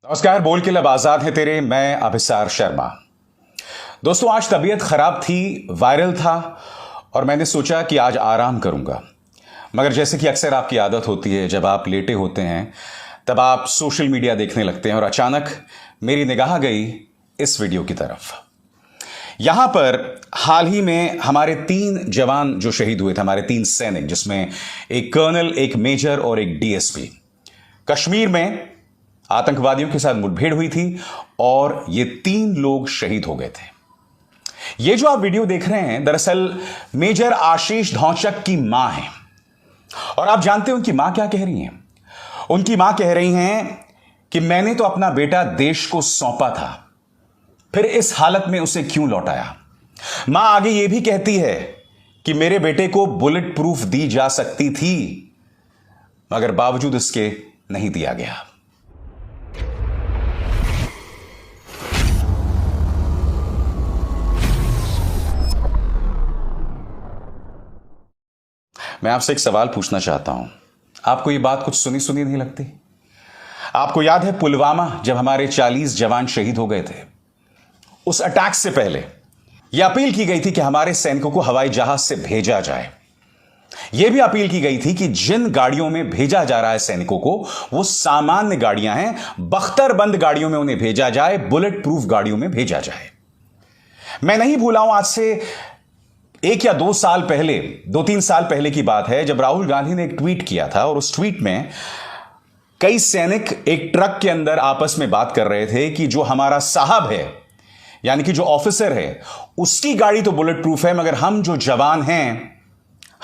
नमस्कार। बोल के लब आजाद है तेरे, मैं अभिसार शर्मा। दोस्तों, आज तबीयत खराब थी, वायरल था और मैंने सोचा कि आज आराम करूंगा। मगर जैसे कि अक्सर आपकी आदत होती है, जब आप लेटे होते हैं तब आप सोशल मीडिया देखने लगते हैं और अचानक मेरी निगाह गई इस वीडियो की तरफ। यहां पर हाल ही में हमारे 3 जवान जो शहीद हुए थे, हमारे 3 सैनिक, जिसमें एक कर्नल, एक मेजर और एक डीएसपी, कश्मीर में आतंकवादियों के साथ मुठभेड़ हुई थी और ये 3 लोग शहीद हो गए थे। ये जो आप वीडियो देख रहे हैं, दरअसल मेजर आशीष धौचक की मां है। और आप जानते हो उनकी मां क्या कह रही हैं? उनकी मां कह रही हैं कि मैंने तो अपना बेटा देश को सौंपा था, फिर इस हालत में उसे क्यों लौटाया। मां आगे यह भी कहती है कि मेरे बेटे को बुलेट प्रूफ दी जा सकती थी, मगर बावजूद इसके नहीं दिया गया। मैं आपसे एक सवाल पूछना चाहता हूं। आपको यह बात कुछ सुनी सुनी नहीं लगती? आपको याद है पुलवामा, जब हमारे 40 जवान शहीद हो गए थे? उस अटैक से पहले यह अपील की गई थी कि हमारे सैनिकों को हवाई जहाज से भेजा जाए। यह भी अपील की गई थी कि जिन गाड़ियों में भेजा जा रहा है सैनिकों को, वो सामान्य गाड़ियां हैं, बख्तरबंद गाड़ियों में उन्हें भेजा जाए, बुलेट प्रूफ गाड़ियों में भेजा जाए। मैं नहीं भूला हूं, आज से 1 या 2 साल पहले, 2-3 साल पहले की बात है, जब राहुल गांधी ने एक ट्वीट किया था और उस ट्वीट में कई सैनिक एक ट्रक के अंदर आपस में बात कर रहे थे कि जो हमारा साहब है, यानी कि जो ऑफिसर है, उसकी गाड़ी तो बुलेट प्रूफ है, मगर हम जो जवान हैं,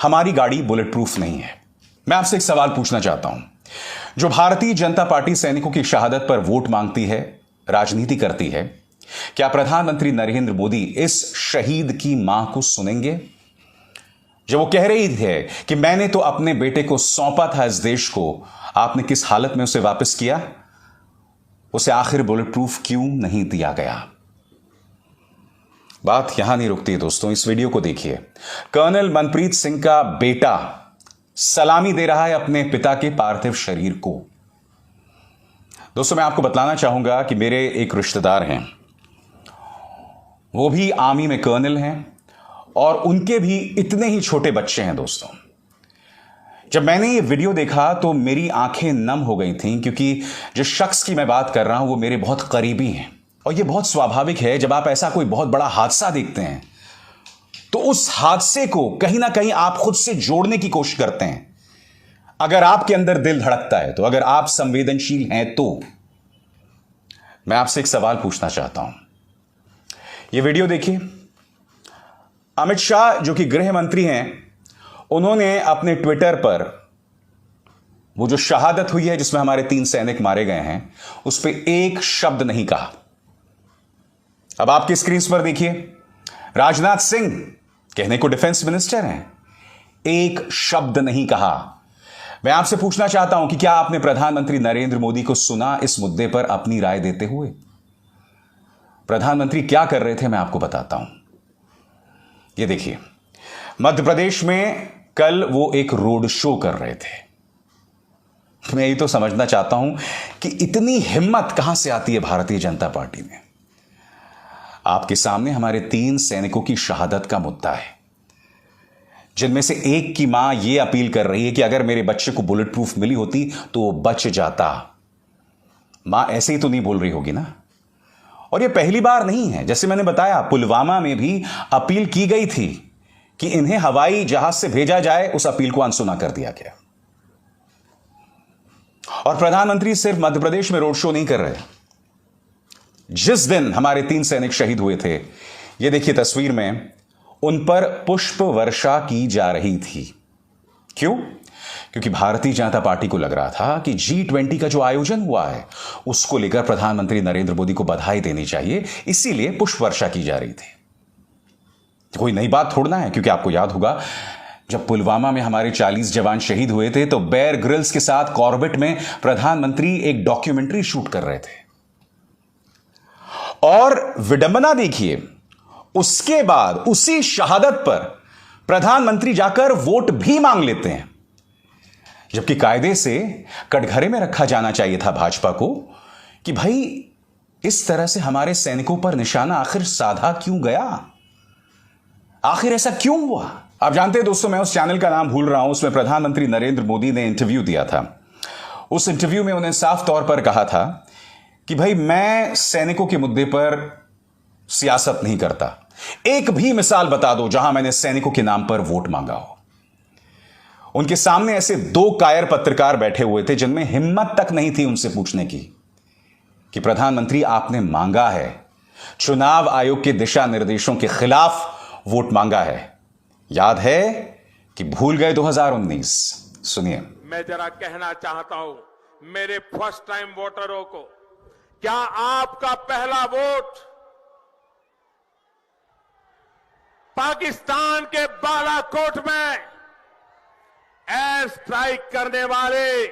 हमारी गाड़ी बुलेट प्रूफ नहीं है। मैं आपसे एक सवाल पूछना चाहता हूं। जो भारतीय जनता पार्टी सैनिकों की शहादत पर वोट मांगती है, राजनीति करती है, क्या प्रधानमंत्री नरेंद्र मोदी इस शहीद की मां को सुनेंगे? जब वो कह रही है कि मैंने तो अपने बेटे को सौंपा था इस देश को, आपने किस हालत में उसे वापस किया? उसे आखिर बुलेट प्रूफ क्यों नहीं दिया गया? बात यहां नहीं रुकती दोस्तों, इस वीडियो को देखिए। कर्नल मनप्रीत सिंह का बेटा सलामी दे रहा है अपने पिता के पार्थिव शरीर को। दोस्तों, मैं आपको बतलाना चाहूंगा कि मेरे एक रिश्तेदार हैं, वो भी आर्मी में कर्नल हैं और उनके भी इतने ही छोटे बच्चे हैं। दोस्तों, जब मैंने ये वीडियो देखा तो मेरी आंखें नम हो गई थीं, क्योंकि जिस शख्स की मैं बात कर रहा हूं वो मेरे बहुत करीबी हैं। और ये बहुत स्वाभाविक है, जब आप ऐसा कोई बहुत बड़ा हादसा देखते हैं तो उस हादसे को कहीं ना कहीं आप खुद से जोड़ने की कोशिश करते हैं। अगर आपके अंदर दिल धड़कता है तो, अगर आप संवेदनशील हैं तो। मैं आपसे एक सवाल पूछना चाहता हूं। यह वीडियो देखिए। अमित शाह, जो कि गृह मंत्री हैं, उन्होंने अपने ट्विटर पर वो जो शहादत हुई है जिसमें हमारे 3 सैनिक मारे गए हैं, उस पर एक शब्द नहीं कहा। अब आपकी स्क्रीन पर देखिए, राजनाथ सिंह, कहने को डिफेंस मिनिस्टर हैं, एक शब्द नहीं कहा। मैं आपसे पूछना चाहता हूं कि क्या आपने प्रधानमंत्री नरेंद्र मोदी को सुना इस मुद्दे पर अपनी राय देते हुए? प्रधानमंत्री क्या कर रहे थे, मैं आपको बताता हूं। ये देखिए, मध्य प्रदेश में कल वो एक रोड शो कर रहे थे। मैं ये तो समझना चाहता हूं कि इतनी हिम्मत कहां से आती है भारतीय जनता पार्टी में। आपके सामने हमारे 3 सैनिकों की शहादत का मुद्दा है, जिनमें से एक की मां यह अपील कर रही है कि अगर मेरे बच्चे को बुलेट प्रूफ मिली होती तो वो बच जाता। मां ऐसे ही तो नहीं बोल रही होगी ना। और यह पहली बार नहीं है, जैसे मैंने बताया, पुलवामा में भी अपील की गई थी कि इन्हें हवाई जहाज से भेजा जाए, उस अपील को अनसुना कर दिया गया। और प्रधानमंत्री सिर्फ मध्य प्रदेश में रोड शो नहीं कर रहे। जिस दिन हमारे 3 सैनिक शहीद हुए थे, यह देखिए तस्वीर में, उन पर पुष्प वर्षा की जा रही थी। क्यों? क्योंकि भारतीय जनता पार्टी को लग रहा था कि G20 का जो आयोजन हुआ है, उसको लेकर प्रधानमंत्री नरेंद्र मोदी को बधाई देनी चाहिए, इसीलिए पुष्प वर्षा की जा रही थी। कोई नई बात थोड़ना है, क्योंकि आपको याद होगा जब पुलवामा में हमारे 40 जवान शहीद हुए थे तो बेयर ग्रिल्स के साथ कॉर्बेट में प्रधानमंत्री एक डॉक्यूमेंट्री शूट कर रहे थे। और विडंबना देखिए, उसके बाद उसी शहादत पर प्रधानमंत्री जाकर वोट भी मांग लेते हैं, जबकि कायदे से कटघरे में रखा जाना चाहिए था भाजपा को कि भाई इस तरह से हमारे सैनिकों पर निशाना आखिर साधा क्यों गया, आखिर ऐसा क्यों हुआ। आप जानते हैं दोस्तों, मैं उस चैनल का नाम भूल रहा हूं, उसमें प्रधानमंत्री नरेंद्र मोदी ने इंटरव्यू दिया था। उस इंटरव्यू में उन्हें साफ तौर पर कहा था कि भाई मैं सैनिकों के मुद्दे पर सियासत नहीं करता, एक भी मिसाल बता दो जहां मैंने सैनिकों के नाम पर वोट मांगा हो। उनके सामने ऐसे दो कायर पत्रकार बैठे हुए थे जिनमें हिम्मत तक नहीं थी उनसे पूछने की कि प्रधानमंत्री आपने मांगा है, चुनाव आयोग के दिशा निर्देशों के खिलाफ वोट मांगा है, याद है कि भूल गए 2019। सुनिए। मैं जरा कहना चाहता हूं मेरे फर्स्ट टाइम वोटरों को, क्या आपका पहला वोट पाकिस्तान के बालाकोट में एयर स्ट्राइक करने वाले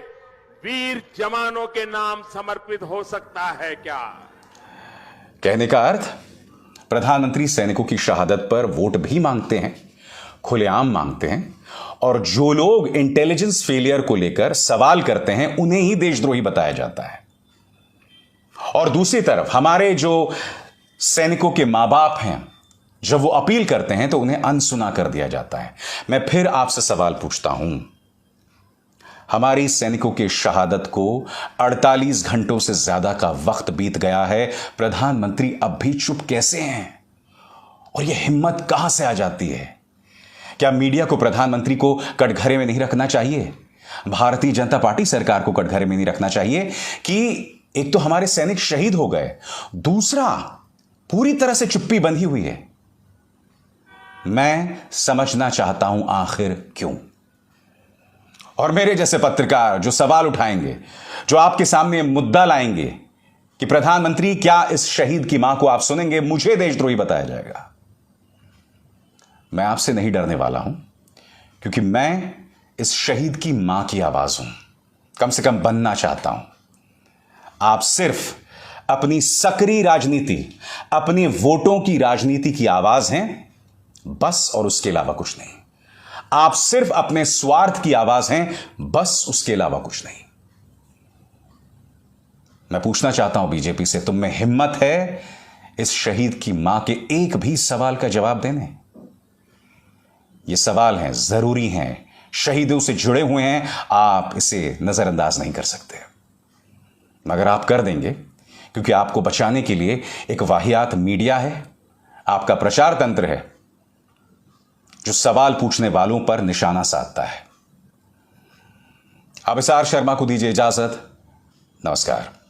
वीर जवानों के नाम समर्पित हो सकता है क्या? कहने का अर्थ, प्रधानमंत्री सैनिकों की शहादत पर वोट भी मांगते हैं, खुलेआम मांगते हैं, और जो लोग इंटेलिजेंस फेलियर को लेकर सवाल करते हैं उन्हें ही देशद्रोही बताया जाता है। और दूसरी तरफ हमारे जो सैनिकों के मां बाप हैं, जब वो अपील करते हैं तो उन्हें अनसुना कर दिया जाता है। मैं फिर आपसे सवाल पूछता हूं, हमारी सैनिकों के शहादत को 48 घंटों से ज्यादा का वक्त बीत गया है, प्रधानमंत्री अब भी चुप कैसे हैं? और यह हिम्मत कहां से आ जाती है? क्या मीडिया को प्रधानमंत्री को कटघरे में नहीं रखना चाहिए? भारतीय जनता पार्टी सरकार को कटघरे में नहीं रखना चाहिए कि एक तो हमारे सैनिक शहीद हो गए, दूसरा पूरी तरह से चुप्पी बंधी हुई है। मैं समझना चाहता हूं आखिर क्यों। और मेरे जैसे पत्रकार जो सवाल उठाएंगे, जो आपके सामने मुद्दा लाएंगे कि प्रधानमंत्री क्या इस शहीद की मां को आप सुनेंगे, मुझे देशद्रोही बताया जाएगा। मैं आपसे नहीं डरने वाला हूं, क्योंकि मैं इस शहीद की मां की आवाज हूं, कम से कम बनना चाहता हूं। आप सिर्फ अपनी सक्रिय राजनीति, अपने वोटों की राजनीति की आवाज हैं, बस, और उसके अलावा कुछ नहीं। आप सिर्फ अपने स्वार्थ की आवाज हैं, बस, उसके अलावा कुछ नहीं। मैं पूछना चाहता हूं बीजेपी से, तुम में हिम्मत है इस शहीद की मां के एक भी सवाल का जवाब देने? ये सवाल हैं, जरूरी हैं, शहीदों से जुड़े हुए हैं, आप इसे नजरअंदाज नहीं कर सकते। मगर आप कर देंगे, क्योंकि आपको बचाने के लिए एक वाहियात मीडिया है, आपका प्रचार तंत्र है जो सवाल पूछने वालों पर निशाना साधता है। अभिसार शर्मा को दीजिए इजाजत। नमस्कार।